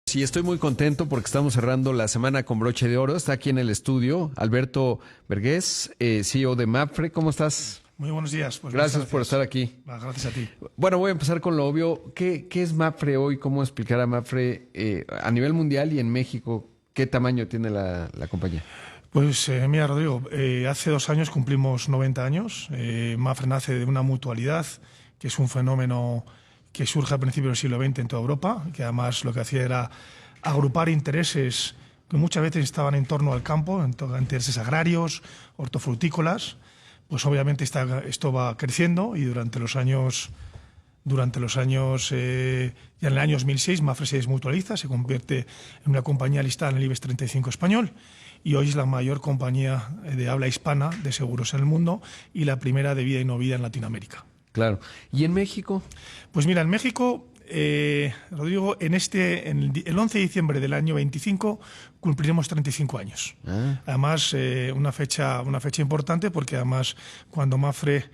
Sí, estoy muy contento porque estamos cerrando la semana con broche de oro. Está aquí en el estudio Alberto Vergés, CEO de MAPFRE. ¿Cómo estás? Muy buenos días. Pues gracias por estar aquí. Gracias a ti. Bueno, voy a empezar con lo obvio. ¿Qué es MAPFRE hoy? ¿Cómo explicar a MAPFRE a nivel mundial y en México? ¿Qué tamaño tiene la compañía? Pues mira, Rodrigo, hace 2 años cumplimos 90 años. MAPFRE nace de una mutualidad, que es un fenómeno que surge a principios del siglo XX en toda Europa, que además lo que hacía era agrupar intereses que muchas veces estaban en torno al campo, intereses agrarios, hortofrutícolas. Pues obviamente esto va creciendo y durante los años, ya en el año 2006, MAPFRE se desmutualiza, se convierte en una compañía listada en el IBEX 35 español y hoy es la mayor compañía de habla hispana de seguros en el mundo y la primera de vida y no vida en Latinoamérica. Claro. ¿Y en México? Pues mira, en México, Rodrigo, el 11 de diciembre del año 25 cumpliremos 35 años. Además, una fecha importante porque además cuando MAPFRE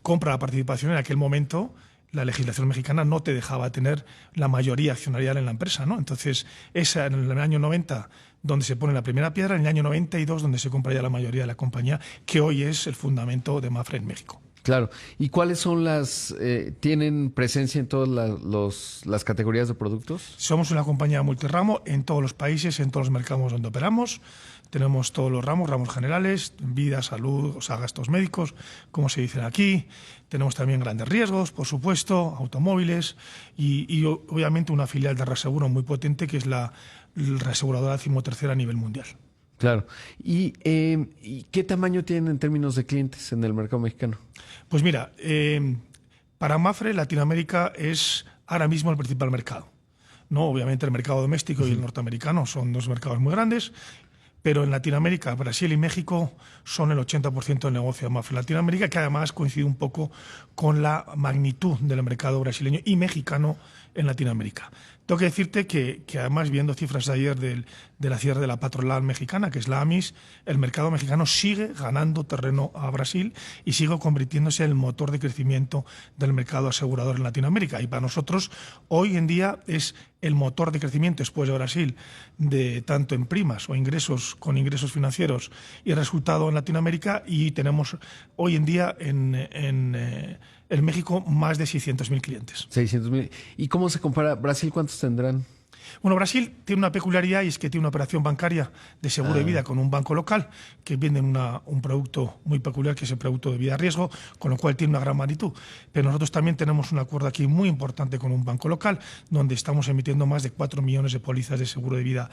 compra la participación en aquel momento, la legislación mexicana no te dejaba tener la mayoría accionarial en la empresa, ¿no? Entonces, esa en el año 90 donde se pone la primera piedra, en el año 92 donde se compra ya la mayoría de la compañía, que hoy es el fundamento de MAPFRE en México. Claro. ¿Y cuáles son tienen presencia en todas las categorías de productos? Somos una compañía multiramo en todos los países, en todos los mercados donde operamos. Tenemos todos los ramos generales, vida, salud, o sea, gastos médicos, como se dicen aquí. Tenemos también grandes riesgos, por supuesto, automóviles y obviamente una filial de reaseguro muy potente que es la reaseguradora 13ª a nivel mundial. Claro. ¿Y qué tamaño tienen en términos de clientes en el mercado mexicano? Pues mira, para MAPFRE Latinoamérica es ahora mismo el principal mercado. No, obviamente el mercado doméstico y el norteamericano son 2 mercados muy grandes, pero en Latinoamérica, Brasil y México son el 80% del negocio de MAPFRE Latinoamérica, que además coincide un poco con la magnitud del mercado brasileño y mexicano en Latinoamérica. Tengo que decirte que además, viendo cifras de ayer de la cierre de la patronal mexicana, que es la AMIS, el mercado mexicano sigue ganando terreno a Brasil y sigue convirtiéndose en el motor de crecimiento del mercado asegurador en Latinoamérica. Y para nosotros, hoy en día, es el motor de crecimiento después de Brasil, de tanto en primas o ingresos con ingresos financieros y resultado en Latinoamérica. Y tenemos hoy en día en México más de 600.000 clientes. 600.000. ¿Y cómo se compara? ¿Brasil cuántos tendrán? Bueno, Brasil tiene una peculiaridad y es que tiene una operación bancaria de seguro de vida con un banco local que vende un producto muy peculiar que es el producto de vida a riesgo, con lo cual tiene una gran magnitud. Pero nosotros también tenemos un acuerdo aquí muy importante con un banco local donde estamos emitiendo más de 4 millones de pólizas de seguro de vida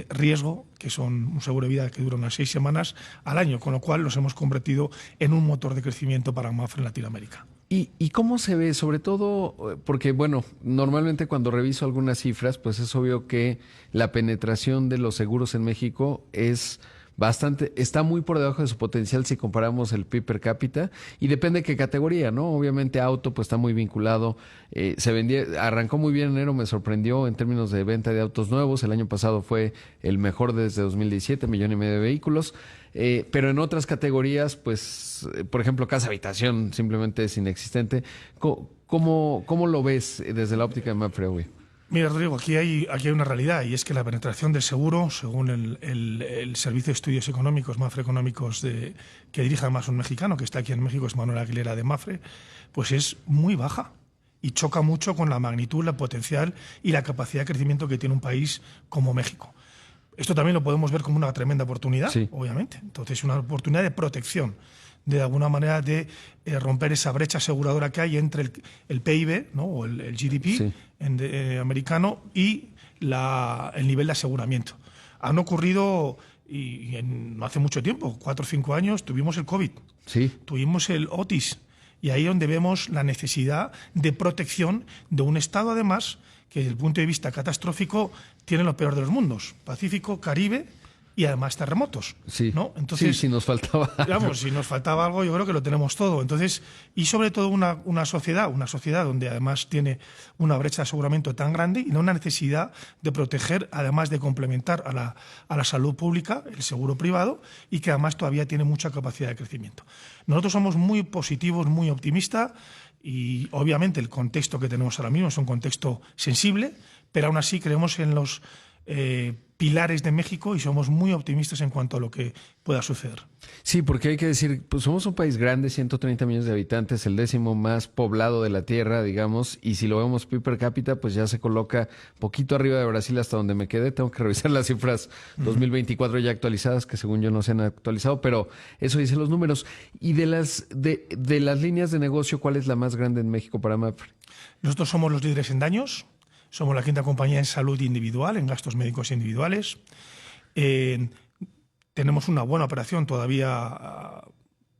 riesgo, que son un seguro de vida que dura unas 6 semanas al año, con lo cual los hemos convertido en un motor de crecimiento para MAPFRE en Latinoamérica. ¿Y cómo se ve? Sobre todo, porque bueno, normalmente cuando reviso algunas cifras, pues es obvio que la penetración de los seguros en México está muy por debajo de su potencial si comparamos el PIB per cápita y depende de qué categoría, ¿no? Obviamente auto pues está muy vinculado, arrancó muy bien en enero, me sorprendió en términos de venta de autos nuevos, el año pasado fue el mejor desde 2017, 1,5 millones de vehículos. Pero en otras categorías, pues, por ejemplo, casa habitación simplemente es inexistente. ¿Cómo lo ves desde la óptica de MAPFRE hoy? Mira, Rodrigo, aquí hay una realidad y es que la penetración del seguro, según el Servicio de Estudios Económicos, MAPFRE Económicos, que dirige además un mexicano que está aquí en México, es Manuel Aguilera de MAPFRE, pues es muy baja y choca mucho con la magnitud, la potencial y la capacidad de crecimiento que tiene un país como México. Esto también lo podemos ver como una tremenda oportunidad, sí, obviamente. Entonces, una oportunidad de protección, de alguna manera de romper esa brecha aseguradora que hay entre el PIB, ¿no? O el GDP sí, americano y el nivel de aseguramiento. Han ocurrido, no hace mucho tiempo, 4 o 5 años, tuvimos el COVID, sí, tuvimos el Otis, y ahí es donde vemos la necesidad de protección de un Estado, además, que desde el punto de vista catastrófico tiene lo peor de los mundos, Pacífico, Caribe y además terremotos, sí, ¿no? Entonces, sí, si nos faltaba digamos, si nos faltaba algo, yo creo que lo tenemos todo. Entonces, y sobre todo una sociedad donde además tiene una brecha de aseguramiento tan grande y una necesidad de proteger, además de complementar a la salud pública, el seguro privado, y que además todavía tiene mucha capacidad de crecimiento. Nosotros somos muy positivos, muy optimistas, y obviamente el contexto que tenemos ahora mismo es un contexto sensible, pero aún así creemos en los pilares de México y somos muy optimistas en cuanto a lo que pueda suceder. Sí, porque hay que decir, pues somos un país grande, 130 millones de habitantes, el 10º más poblado de la Tierra, digamos, y si lo vemos PIB per cápita, pues ya se coloca poquito arriba de Brasil hasta donde me quedé. Tengo que revisar las cifras 2024 ya actualizadas, que según yo no se han actualizado, pero eso dicen los números. Y de las líneas de negocio, ¿cuál es la más grande en México para MAPFRE? Nosotros somos los líderes en daños. Somos la 5ª compañía en salud individual, en gastos médicos individuales. Tenemos una buena operación todavía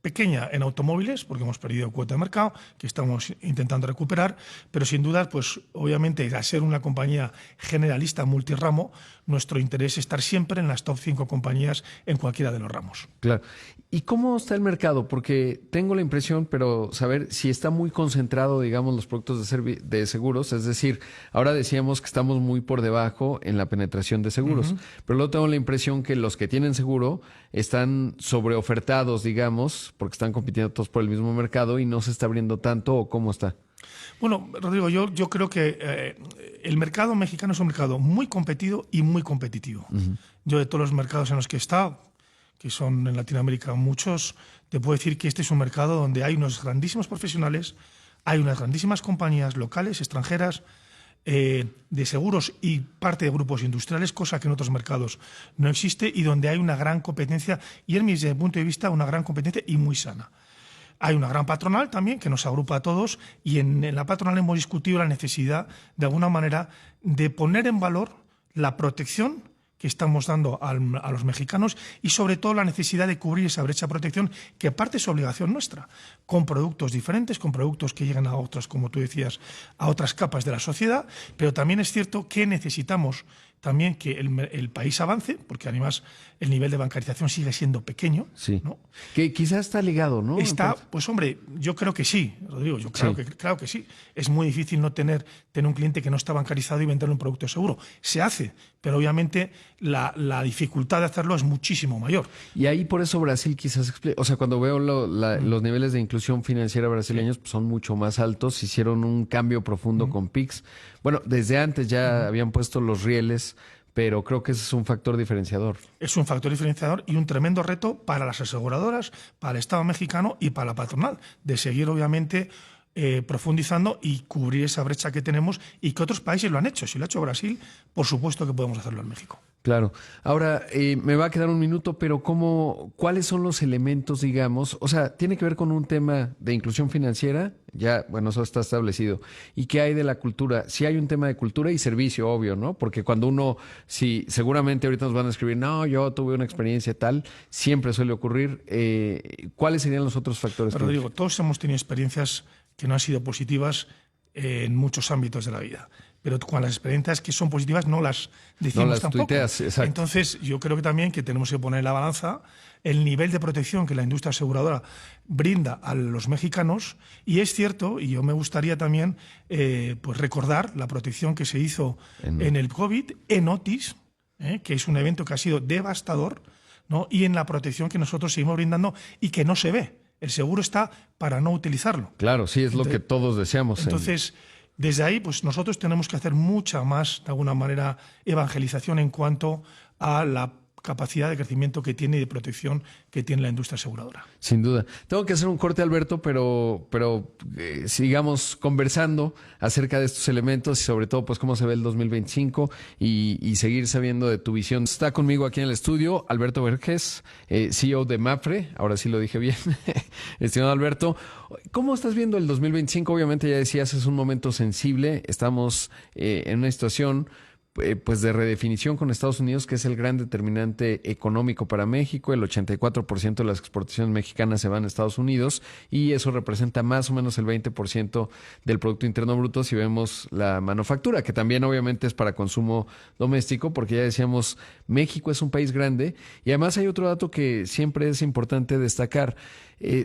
pequeña en automóviles, porque hemos perdido cuota de mercado, que estamos intentando recuperar, pero sin duda, pues obviamente, al ser una compañía generalista multirramo, nuestro interés es estar siempre en las top 5 compañías en cualquiera de los ramos. Claro. ¿Y cómo está el mercado? Porque tengo la impresión, pero saber si está muy concentrado, digamos, los productos de seguros. Es decir, ahora decíamos que estamos muy por debajo en la penetración de seguros, pero luego tengo la impresión que los que tienen seguro están sobreofertados, digamos, porque están compitiendo todos por el mismo mercado y no se está abriendo tanto, ¿o cómo está? Bueno, Rodrigo, yo creo que el mercado mexicano es un mercado muy competido y muy competitivo. Yo, de todos los mercados en los que he estado, que son en Latinoamérica muchos, te puedo decir que este es un mercado donde hay unos grandísimos profesionales, hay unas grandísimas compañías locales, extranjeras, de seguros y parte de grupos industriales, cosa que en otros mercados no existe, y donde hay una gran competencia, y desde mi punto de vista, una gran competencia y muy sana. Hay una gran patronal también que nos agrupa a todos, y en la patronal hemos discutido la necesidad, de alguna manera, de poner en valor la protección que estamos dando a los mexicanos y sobre todo la necesidad de cubrir esa brecha de protección que parte es obligación nuestra, con productos diferentes, con productos que llegan a otras, como tú decías, a otras capas de la sociedad, pero también es cierto que necesitamos también que el país avance, porque además el nivel de bancarización sigue siendo pequeño. Sí. ¿No? Que quizás está ligado, ¿no? Está, pues hombre, yo creo que sí, Rodrigo, claro que sí. Es muy difícil no tener un cliente que no está bancarizado y venderle un producto seguro. Se hace, pero obviamente la dificultad de hacerlo es muchísimo mayor. Y ahí por eso Brasil quizás, o sea, cuando veo los niveles de inclusión financiera brasileños, pues son mucho más altos. Hicieron un cambio profundo con Pix. Bueno, desde antes ya habían puesto los rieles, pero creo que ese es un factor diferenciador. Es un factor diferenciador y un tremendo reto para las aseguradoras, para el Estado mexicano y para la patronal, de seguir obviamente profundizando y cubrir esa brecha que tenemos y que otros países lo han hecho. Si lo ha hecho Brasil, por supuesto que podemos hacerlo en México. Claro. Ahora, me va a quedar un minuto, pero ¿cuáles son los elementos, digamos? O sea, tiene que ver con un tema de inclusión financiera, ya, bueno, eso está establecido. ¿Y qué hay de la cultura? Sí hay un tema de cultura y servicio, obvio, ¿no? Porque cuando seguramente ahorita nos van a escribir, no, yo tuve una experiencia tal, siempre suele ocurrir. ¿Cuáles serían los otros factores? Pero digo, todos hemos tenido experiencias que no han sido positivas en muchos ámbitos de la vida. Pero con las experiencias que son positivas no las decimos no las tampoco. Tuiteas, exacto. Entonces, yo creo que también que tenemos que poner en la balanza el nivel de protección que la industria aseguradora brinda a los mexicanos. Y es cierto, y yo me gustaría también pues recordar la protección que se hizo en el COVID, en Otis, que es un evento que ha sido devastador, ¿no? Y en la protección que nosotros seguimos brindando y que no se ve. El seguro está para no utilizarlo. Claro, sí, es lo que todos deseamos. Entonces, desde ahí, pues nosotros tenemos que hacer mucha más, de alguna manera, evangelización en cuanto a la capacidad de crecimiento que tiene y de protección que tiene la industria aseguradora. Sin duda. Tengo que hacer un corte, Alberto, pero sigamos conversando acerca de estos elementos y sobre todo pues cómo se ve el 2025 y seguir sabiendo de tu visión. Está conmigo aquí en el estudio Alberto Vergés, CEO de MAPFRE, ahora sí lo dije bien. Estimado Alberto, ¿cómo estás viendo el 2025? Obviamente ya decías, es un momento sensible, estamos en una situación pues de redefinición con Estados Unidos, que es el gran determinante económico para México. El 84% de las exportaciones mexicanas se van a Estados Unidos y eso representa más o menos el 20% del Producto Interno Bruto si vemos la manufactura, que también obviamente es para consumo doméstico, porque ya decíamos, México es un país grande y además hay otro dato que siempre es importante destacar.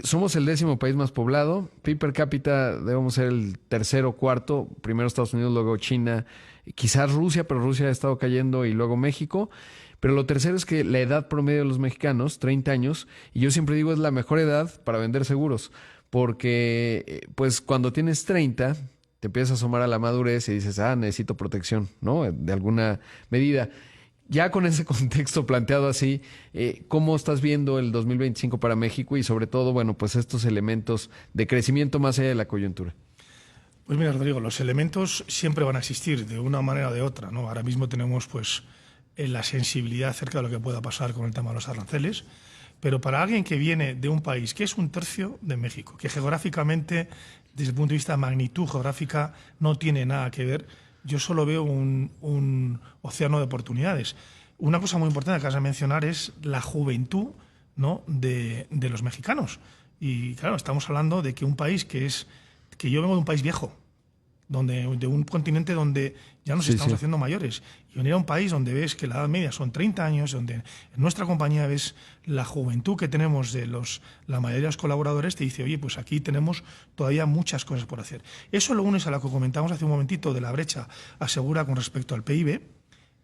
Somos el 10º país más poblado, PIB per cápita debemos ser el tercero o cuarto, primero Estados Unidos, luego China, quizás Rusia, pero Rusia ha estado cayendo y luego México. Pero lo tercero es que la edad promedio de los mexicanos, 30 años, y yo siempre digo es la mejor edad para vender seguros, porque pues cuando tienes 30, te empiezas a asomar a la madurez y dices, necesito protección, ¿no? De alguna medida. Ya con ese contexto planteado así, ¿cómo estás viendo el 2025 para México y sobre todo, bueno, pues estos elementos de crecimiento más allá de la coyuntura? Pues mira, Rodrigo, los elementos siempre van a existir de una manera o de otra, ¿no? Ahora mismo tenemos pues la sensibilidad acerca de lo que pueda pasar con el tema de los aranceles, pero para alguien que viene de un país que es un tercio de México, que geográficamente, desde el punto de vista de magnitud geográfica, no tiene nada que ver, yo solo veo un océano de oportunidades. Una cosa muy importante que has de mencionar es la juventud, ¿no?, de los mexicanos. Y claro, estamos hablando de que un país que yo vengo de un país viejo, de un continente donde ya nos estamos haciendo mayores. Y venir a un país donde ves que la edad media son 30 años, donde en nuestra compañía ves la juventud que tenemos de la mayoría de los colaboradores, te dice, oye, pues aquí tenemos todavía muchas cosas por hacer. Eso lo unes a lo que comentamos hace un momentito de la brecha asegura con respecto al PIB,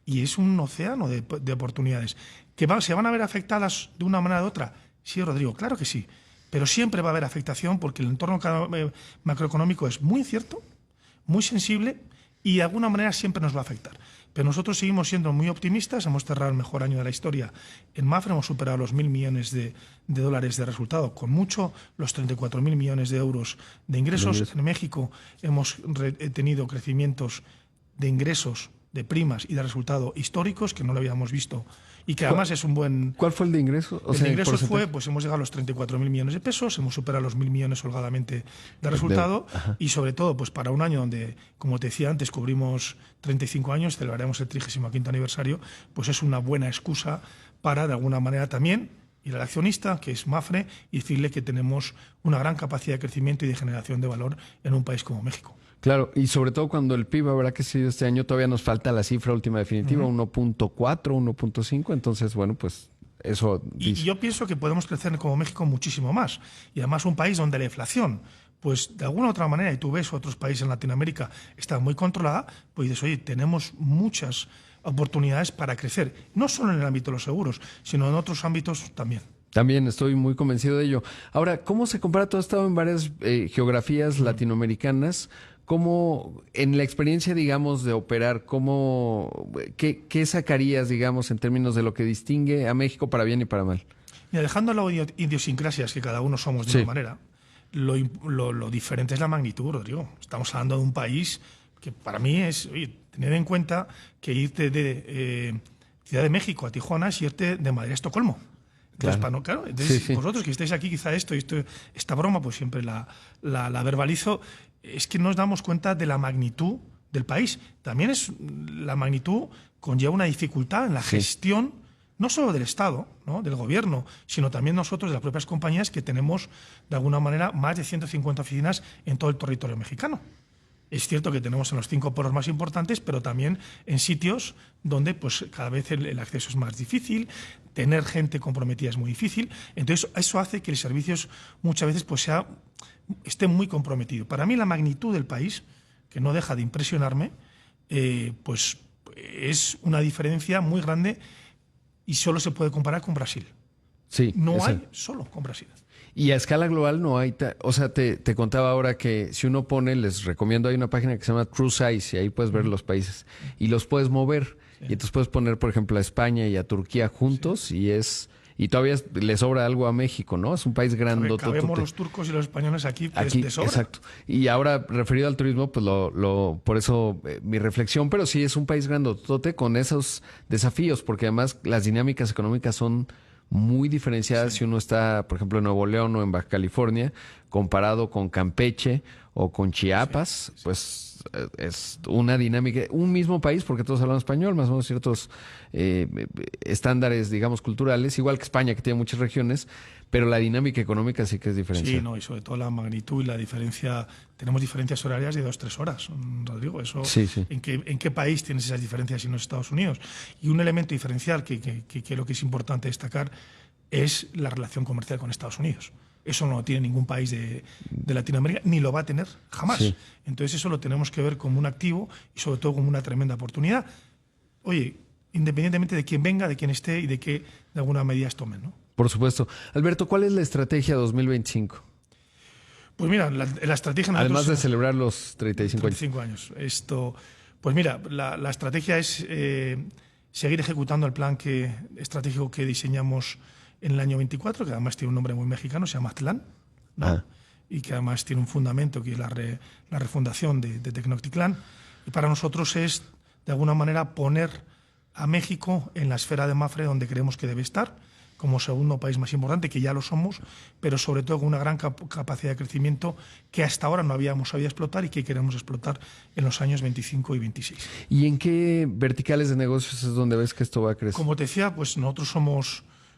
y es un océano de oportunidades. ¿Que se van a ver afectadas de una manera u otra? Sí, Rodrigo, claro que sí. Pero siempre va a haber afectación porque el entorno macroeconómico es muy incierto, muy sensible y de alguna manera siempre nos va a afectar. Pero nosotros seguimos siendo muy optimistas, hemos cerrado el mejor año de la historia en Mapfre, hemos superado los 1.000 millones de dólares de resultado, con mucho, los 34.000 millones de euros de ingresos. En México hemos tenido crecimientos de ingresos, de primas y de resultado históricos que no lo habíamos visto y que además es un buen... ¿Cuál fue el de ingresos? El de ingresos fue, pues hemos llegado a los 34.000 millones de pesos, hemos superado los 1.000 millones holgadamente de resultado y sobre todo pues para un año donde, como te decía antes, cubrimos 35 años, celebraremos el 35º aniversario, pues es una buena excusa para, de alguna manera también, ir al accionista, que es Mapfre, y decirle que tenemos una gran capacidad de crecimiento y de generación de valor en un país como México. Claro, y sobre todo cuando el PIB habrá crecido este año, todavía nos falta la cifra última definitiva, 1.4, 1.5, entonces, bueno, pues eso... Y yo pienso que podemos crecer como México muchísimo más, y además un país donde la inflación, pues de alguna u otra manera, y tú ves otros países en Latinoamérica, está muy controlada, pues dices, oye, tenemos muchas oportunidades para crecer, no solo en el ámbito de los seguros, sino en otros ámbitos también. También estoy muy convencido de ello. Ahora, ¿cómo se compara? Tú has estado en varias geografías latinoamericanas. ¿Cómo, en la experiencia, digamos, de operar, qué sacarías, digamos, en términos de lo que distingue a México para bien y para mal? Mira, dejando las idiosincrasias, que cada uno somos de una manera, lo diferente es la magnitud, Rodrigo. Estamos hablando de un país que para mí es, oye, tener en cuenta que irte de Ciudad de México a Tijuana es irte de Madrid a Estocolmo. Entonces, vosotros que estáis aquí, quizá esta broma, pues siempre la verbalizo, es que nos damos cuenta de la magnitud del país. También la magnitud conlleva una dificultad en la gestión, no solo del Estado, ¿no?, del gobierno, sino también nosotros, de las propias compañías, que tenemos, de alguna manera, más de 150 oficinas en todo el territorio mexicano. Es cierto que tenemos en los 5 polos más importantes, pero también en sitios donde pues, cada vez el acceso es más difícil, tener gente comprometida es muy difícil. Entonces, eso hace que el servicio muchas veces pues, esté muy comprometido. Para mí, la magnitud del país, que no deja de impresionarme, pues es una diferencia muy grande y solo se puede comparar con Brasil. Sí, no hay solo con Brasil. Y a escala global no hay... O sea, te contaba ahora que si uno pone, les recomiendo, hay una página que se llama True Size y ahí puedes ver los países y los puedes mover. Sí. Y entonces puedes poner, por ejemplo, a España y a Turquía juntos y todavía le sobra algo a México, ¿no? Es un país grandote. Cabemos los turcos y los españoles aquí de sobra. Exacto. Y ahora, referido al turismo, pues por eso mi reflexión, pero sí es un país grandote con esos desafíos, porque además las dinámicas económicas son muy diferenciadas si uno está, por ejemplo, en Nuevo León o en Baja California, comparado con Campeche o con Chiapas, pues es una dinámica, un mismo país, porque todos hablan español, más o menos ciertos estándares, digamos, culturales, igual que España, que tiene muchas regiones, pero la dinámica económica sí que es diferente. Sí, no, y sobre todo la magnitud y la diferencia, tenemos diferencias horarias de 2-3 horas, Rodrigo, eso, sí. ¿En qué país tienes esas diferencias si no es Estados Unidos? Y un elemento diferencial que creo que es importante destacar es la relación comercial con Estados Unidos. Eso no lo tiene ningún país de Latinoamérica, ni lo va a tener jamás. Sí. Entonces eso lo tenemos que ver como un activo y sobre todo como una tremenda oportunidad. Oye, independientemente de quién venga, de quién esté y de qué de alguna medida tomen, ¿no? Por supuesto. Alberto, ¿cuál es la estrategia 2025? Pues mira, la estrategia... Además de celebrar los 35 años. Pues mira, la estrategia es seguir ejecutando el plan estratégico que diseñamos en el año 24, que además tiene un nombre muy mexicano, se llama Aztlán, ¿no? Y que además tiene un fundamento que es la refundación de Tecnoctitlán. Y para nosotros es, de alguna manera, poner a México en la esfera de Mapfre donde creemos que debe estar, como segundo país más importante, que ya lo somos, pero sobre todo con una gran capacidad de crecimiento que hasta ahora no habíamos sabido explotar y que queremos explotar en los años 25 y 26. ¿Y en qué verticales de negocios es donde ves que esto va a crecer? Como te decía, pues nosotros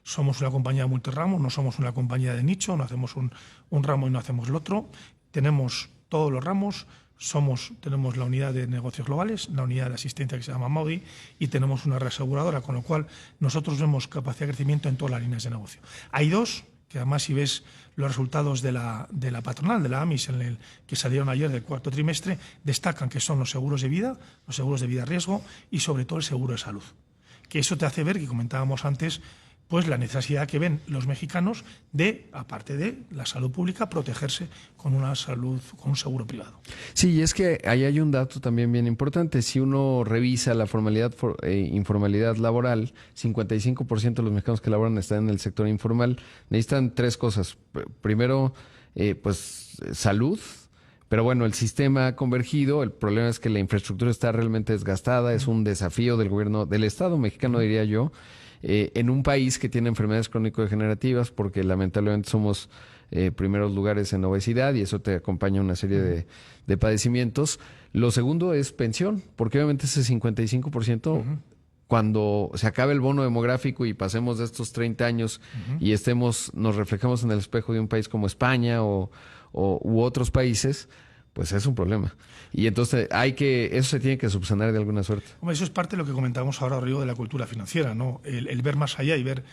somos una compañía multirramo, no somos una compañía de nicho, no hacemos un ramo y no hacemos el otro. Tenemos todos los ramos, tenemos la unidad de negocios globales, la unidad de asistencia que se llama Maudi y tenemos una reaseguradora, con lo cual nosotros vemos capacidad de crecimiento en todas las líneas de negocio. Hay dos, que además si ves los resultados de la patronal, de la AMIS, que salieron ayer del cuarto trimestre, destacan que son los seguros de vida riesgo y sobre todo el seguro de salud. Que eso te hace ver, que comentábamos antes, pues la necesidad que ven los mexicanos de, aparte de la salud pública, protegerse con un seguro privado. Sí, y es que ahí hay un dato también bien importante. Si uno revisa la informalidad laboral, 55% de los mexicanos que laboran están en el sector informal. Necesitan tres cosas. Primero, pues salud. Pero bueno, el sistema ha convergido. El problema es que la infraestructura está realmente desgastada. Es un desafío del gobierno, del Estado mexicano, diría yo. En un país que tiene enfermedades crónico-degenerativas, porque lamentablemente somos primeros lugares en obesidad y eso te acompaña una serie de padecimientos. Lo segundo es pensión, porque obviamente ese 55%, cuando se acabe el bono demográfico y pasemos de estos 30 años y nos reflejemos en el espejo de un país como España u otros países, pues es un problema. Y entonces eso se tiene que subsanar de alguna suerte. Hombre, eso es parte de lo que comentábamos ahora, Rodrigo, de la cultura financiera, ¿no? El ver más allá y ver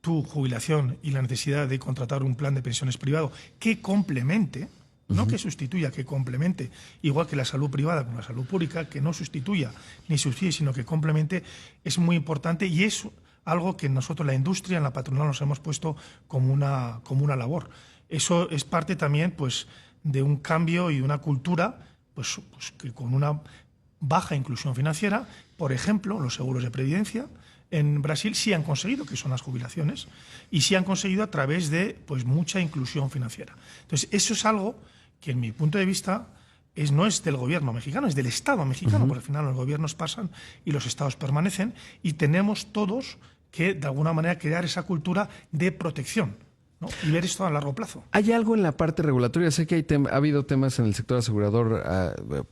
tu jubilación y la necesidad de contratar un plan de pensiones privado que complemente, no que sustituya, que complemente, igual que la salud privada con la salud pública, que no sustituya ni subsidie, sino que complemente, es muy importante y es algo que nosotros, la industria, en la patronal, nos hemos puesto como una labor. Eso es parte también, pues, de un cambio y de una cultura pues que con una baja inclusión financiera, por ejemplo, los seguros de previdencia en Brasil sí han conseguido, que son las jubilaciones, y sí han conseguido a través de pues mucha inclusión financiera. Entonces, eso es algo que, en mi punto de vista, no es del gobierno mexicano, es del Estado mexicano, porque al final los gobiernos pasan y los estados permanecen, y tenemos todos que, de alguna manera, crear esa cultura de protección, ¿no? Y ver esto a largo plazo. ¿Hay algo en la parte regulatoria? Sé que ha habido temas en el sector asegurador,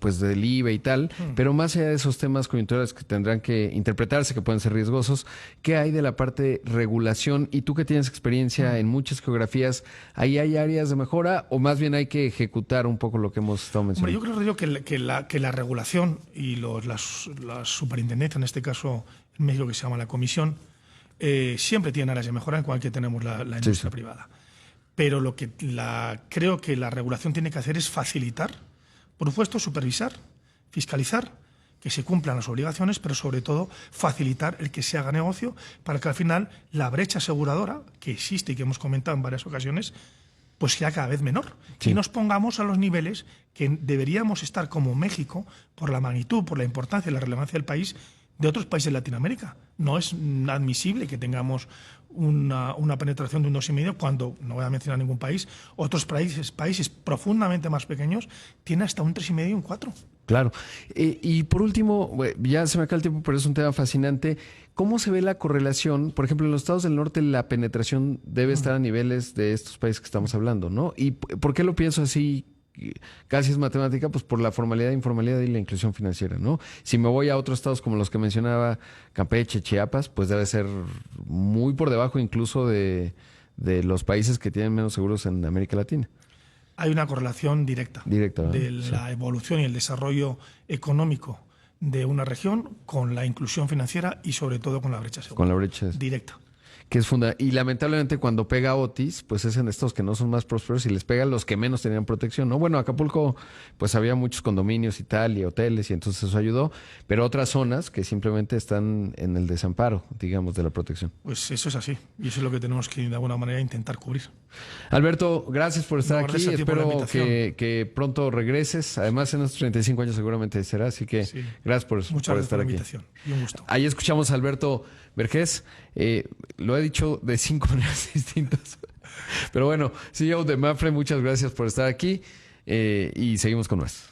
pues del IVA y tal, pero más allá de esos temas coyunturales que tendrán que interpretarse, que pueden ser riesgosos, ¿qué hay de la parte regulación? Y tú que tienes experiencia en muchas geografías, ¿ahí hay áreas de mejora o más bien hay que ejecutar un poco lo que hemos estado mencionando? Hombre, yo creo que la regulación y las superintendencias, en este caso en México que se llama la comisión, siempre tienen áreas de mejora en cual que tenemos la industria privada. Pero lo que creo que la regulación tiene que hacer es facilitar, por supuesto, supervisar, fiscalizar, que se cumplan las obligaciones, pero sobre todo facilitar el que se haga negocio para que al final la brecha aseguradora, que existe y que hemos comentado en varias ocasiones, pues sea cada vez menor. Sí. Y nos pongamos a los niveles que deberíamos estar como México, por la magnitud, por la importancia y la relevancia del país, de otros países de Latinoamérica. No es admisible que tengamos una penetración de un 2,5 cuando, no voy a mencionar ningún país, otros países profundamente más pequeños tienen hasta un 3,5 y un 4. Claro. Y por último, ya se me acaba el tiempo, pero es un tema fascinante. ¿Cómo se ve la correlación? Por ejemplo, en los estados del norte la penetración debe estar a niveles de estos países que estamos hablando, ¿no? ¿Y por qué lo pienso así? Casi es matemática, pues por la formalidad, informalidad y la inclusión financiera, ¿no? Si me voy a otros estados como los que mencionaba, Campeche, Chiapas, pues debe ser muy por debajo incluso de los países que tienen menos seguros en América Latina. Hay una correlación directa de la evolución y el desarrollo económico de una región con la inclusión financiera y sobre todo con la brecha segura. Con la brecha directa. que es fundamental. Y lamentablemente cuando pega Otis, pues es en estos que no son más prósperos y les pega a los que menos tenían protección, ¿no? Bueno, Acapulco, pues había muchos condominios y tal, y hoteles, y entonces eso ayudó, pero otras zonas que simplemente están en el desamparo, digamos, de la protección. Pues eso es así, y eso es lo que tenemos que de alguna manera intentar cubrir. Alberto, gracias por estar aquí. Espero que pronto regreses. Además, en estos 35 años seguramente será, así que sí. Gracias por estar aquí. Y un gusto. Ahí escuchamos a Alberto Vergés. Lo he dicho de 5 maneras distintas. Pero bueno, CEO de Mapfre, muchas gracias por estar aquí y seguimos con más.